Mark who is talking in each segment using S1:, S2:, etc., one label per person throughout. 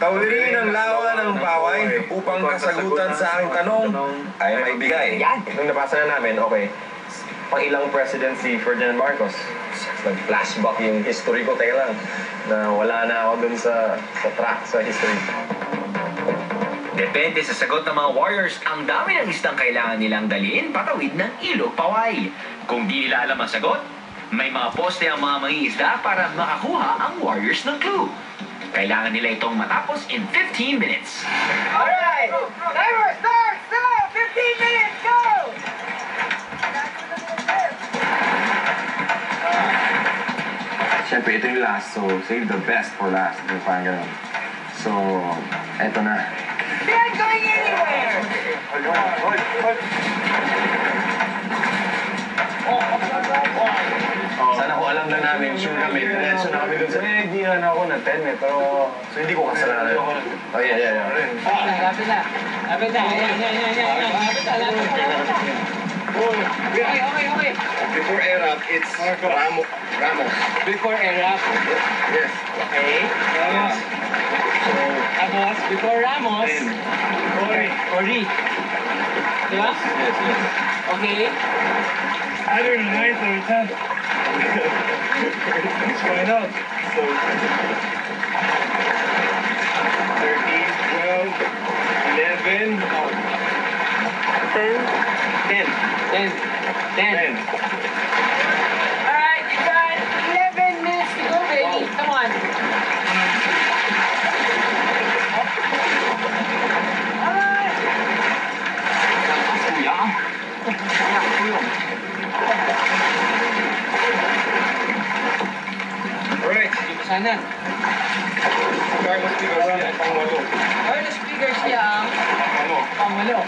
S1: Tawirin ang lawa ng paway upang kasagutan sa aking tanong ay maibigay.
S2: Nung nabasa na namin, okay, pang ilang president si Ferdinand Marcos. Nag-flashback yung history ko, teka lang, na wala na ako dun sa track, sa history.
S3: Depende sa sagot ng mga Warriors, ang dami ng isdang kailangan nilang dalhin patawid ng ilog Paway. Kung di nila alam ang sagot, may mga poste ang mga mangingisda para makakuha ang Warriors ng clue. Kailangan nila itong matapos in 15 minutes.
S4: Alright! Timer, start! 15 minutes, go!
S2: Siyempre, ito yung last, so save the best for last. Parang ganun. So, eto na.
S4: They aren't going anywhere!
S2: Sana ko alam lang namin, sure kami, diretso na kami dun sa... Hindi na ako na 10 pero... So hindi ko kasalanan. Oh, yeah.
S4: Lapit na. Lapit na. Ayan. Lapit na. Okay.
S2: Before Erap, it's Ramos.
S4: Before Erap.
S2: Yes.
S4: Okay. Ramos. Tapos, before Ramos. Ori. Diba?
S2: Yes.
S4: Okay.
S5: Either the 9th or the 10th. Let's find out.
S2: So, 13, 12, 11, 10.
S4: Alright, you got 11 minutes to go, baby. Come on. Alright.
S2: Alright.
S4: Sana.
S2: Carlos Pigarcia, pang-walo.
S4: Carlos Pigarcia ang pangwalo.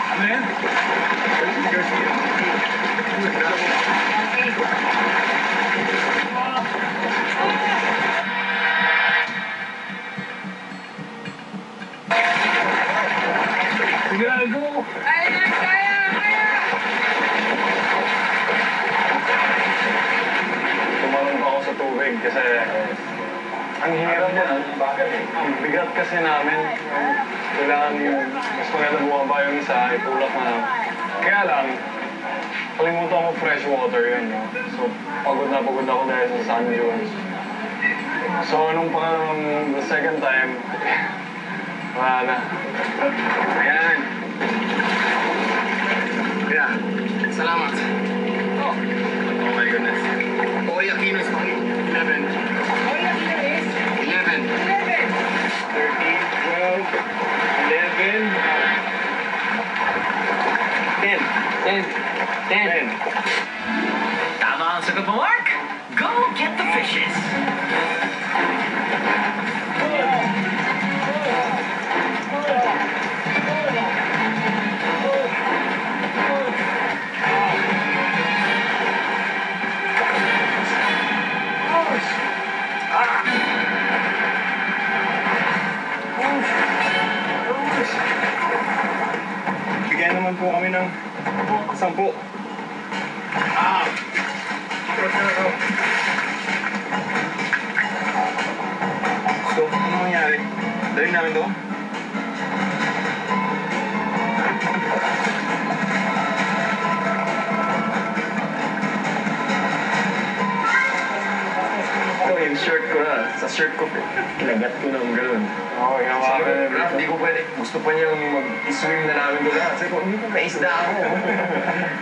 S5: Ano yan?
S2: Carlos Pigarcia.
S5: Gago!
S4: Kaya!
S2: Tumalong ako sa tubig kasi ang hirap yan. Ang bigat kasi namin. Kailangan yung mas maganda bumaba yung isa, itulak na. Kaya lang, kalimutan ko fresh water yun. No? So, pagod ako dahil sa sand dunes. So, nung the second time, wala na. Ayan. Yeah. Salamat. Oh my goodness. Ori Aquino is pang 11.
S4: All you hear is
S2: 11.
S4: 11.
S2: 13, 12, 11, 10.
S4: 10.
S3: Tama ang sagot mo, Mark. Go get the fishes.
S2: Bigyan naman po kami ng 10. So, ano nangyari? Daling namin to? Ito yung shirt ko na. Sa shirt ko, kinagat ko ng gano'n. Oo,
S1: Sabi ko, Rap,
S2: hindi ko pwede. Gusto pa niyang mag-swim na namin doon. Sabi ko, hindi ko naisda ako.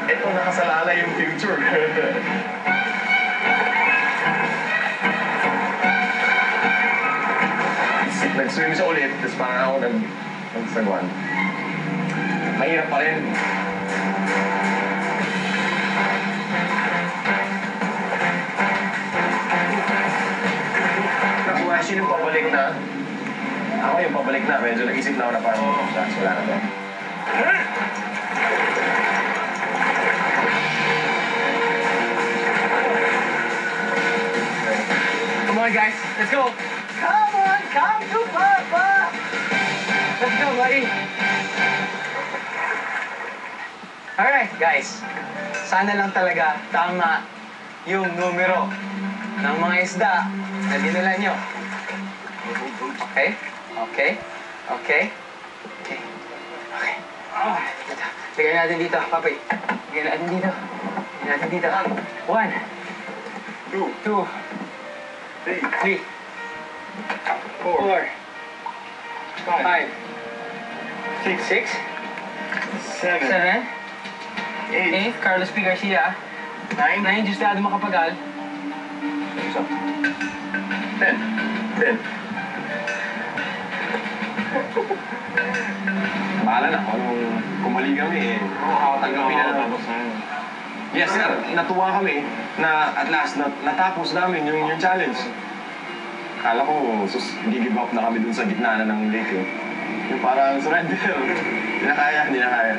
S2: Ito, nakasalala yung future. Nag-swim siya ulit, tapos parang ako nagsagwan. Mahirap pa rin. Nakuha siya yung pabalik na. Ako yung pabalik na. Medyo nag-isip na ako na parang wala na to.
S4: Come on, guys. Let's go. Come on, come to Papa. Let's go, buddy. Alright, guys. Sana lang talaga tama yung numero ng mga isda na dinala nyo. Okay. Okay. Okay. Okay. Okay. Oh, dito. Lagyan natin dito, papi. Lagyan natin dito. Lagyan natin dito. 1, 2, 3, 4, 5, 6, 7, 8, Carlos P. Garcia. 9, Justado Macapagal.
S2: 10.
S6: Bahala na kung mali kami eh. Tanggapin na lang.
S2: Tapos na yun.
S6: Yes sir, natuwa kami na at last natapos namin yung challenge. Kala ko, give up na kami dun sa gitna na ng lake eh. Yung parang surrender. Hindi na kaya.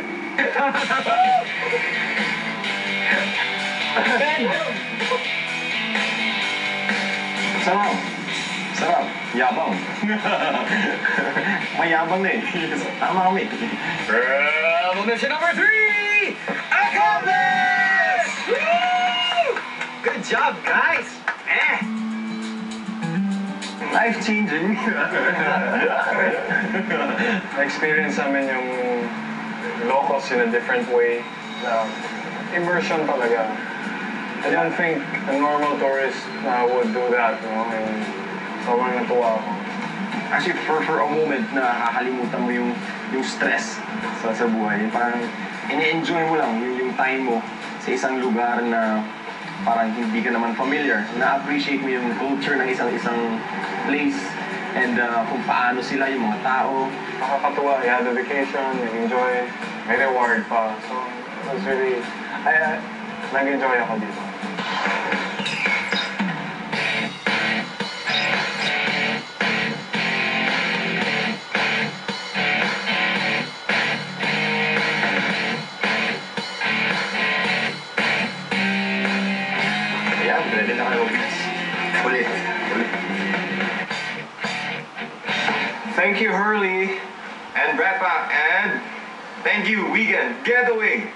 S6: Sarap. Yabang. Mayabang na eh. Tama kami.
S3: Mission number 3! Accomplished! Woo! Good job, guys!
S6: Life-changing.
S2: Na-experience namin yung locals in a different way. Immersion talaga. I don't think a normal tourist would do that, no? And sobrang natuwa ako.
S6: Actually, for a moment na kakalimutan mo yung stress sa buhay. Parang ini-enjoy mo lang yung time mo sa isang lugar na parang hindi ka naman familiar. Na-appreciate mo yung culture ng isang place and kung paano sila, yung mga tao.
S2: Nakakatuwa, you had a vacation, you enjoy, may reward pa. So, it was really, nag-enjoy ako dito.
S6: Yeah, pwede na kayo. Ulit.
S1: Thank you, Hurley and Brad Pa, and thank you, Wigan Getaway.